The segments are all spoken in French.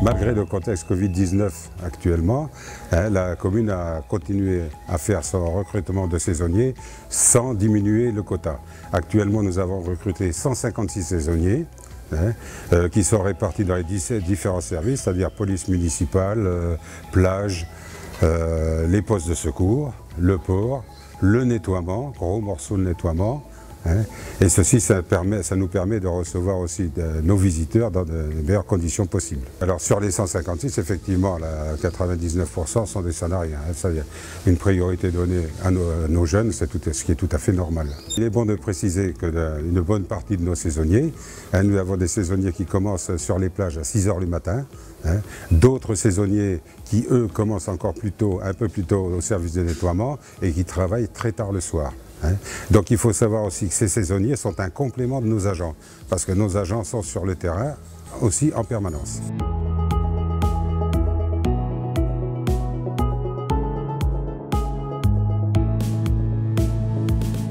Malgré le contexte Covid-19 actuellement, la commune a continué à faire son recrutement de saisonniers sans diminuer le quota. Actuellement, nous avons recruté 156 saisonniers qui sont répartis dans les 17 différents services, c'est-à-dire police municipale, plage, les postes de secours, le port, le nettoiement, gros morceaux de nettoiement. Et ceci, ça nous permet de recevoir aussi nos visiteurs dans de meilleures conditions possibles. Alors sur les 156, effectivement, 99% sont des salariés. Ça, il y a une priorité donnée à nos jeunes, ce qui est tout à fait normal. Il est bon de préciser qu'une bonne partie de nos saisonniers, nous avons des saisonniers qui commencent sur les plages à 6 h du matin, d'autres saisonniers qui, eux, commencent encore plus tôt, un peu plus tôt au service de nettoiement et qui travaillent très tard le soir. Donc il faut savoir aussi que ces saisonniers sont un complément de nos agents, parce que nos agents sont sur le terrain aussi en permanence.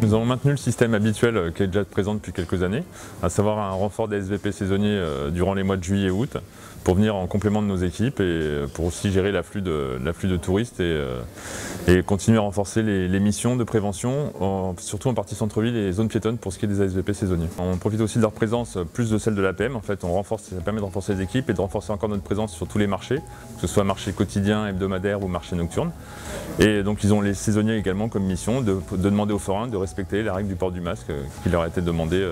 Nous avons maintenu le système habituel qui est déjà présent depuis quelques années, à savoir un renfort des SVP saisonniers durant les mois de juillet et août, pour venir en complément de nos équipes et pour aussi gérer l'afflux de touristes et continuer à renforcer les missions de prévention, surtout en partie centre-ville et zones piétonnes pour ce qui est des ASVP saisonniers. On profite aussi de leur présence, plus de celle de l'APM. En fait, ça permet de renforcer les équipes et de renforcer encore notre présence sur tous les marchés, que ce soit marché quotidien, hebdomadaire ou marché nocturne. Et donc ils ont les saisonniers également comme mission de demander aux forains de respecter la règle du port du masque qui leur a été demandée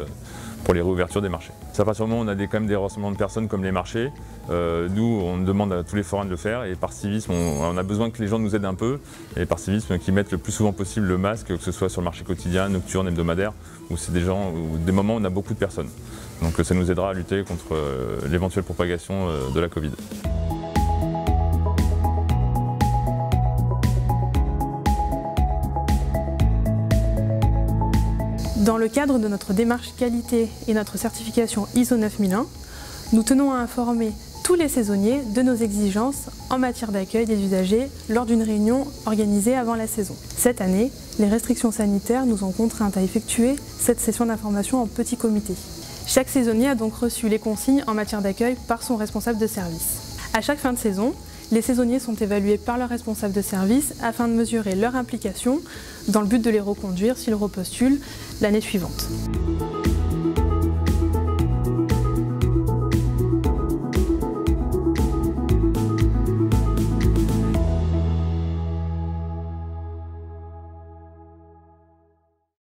pour les réouvertures des marchés. À partir du moment où on a quand même des rassemblements de personnes comme les marchés, nous on demande à tous les forains de le faire et par civisme on a besoin que les gens nous aident un peu et par civisme qu'ils mettent le plus souvent possible le masque, que ce soit sur le marché quotidien, nocturne, hebdomadaire, où c'est des moments où on a beaucoup de personnes. Donc ça nous aidera à lutter contre l'éventuelle propagation de la Covid. Dans le cadre de notre démarche qualité et notre certification ISO 9001, nous tenons à informer tous les saisonniers de nos exigences en matière d'accueil des usagers lors d'une réunion organisée avant la saison. Cette année, les restrictions sanitaires nous ont contraintes à effectuer cette session d'information en petit comité. Chaque saisonnier a donc reçu les consignes en matière d'accueil par son responsable de service. À chaque fin de saison, les saisonniers sont évalués par leur responsable de service afin de mesurer leur implication dans le but de les reconduire s'ils repostulent l'année suivante.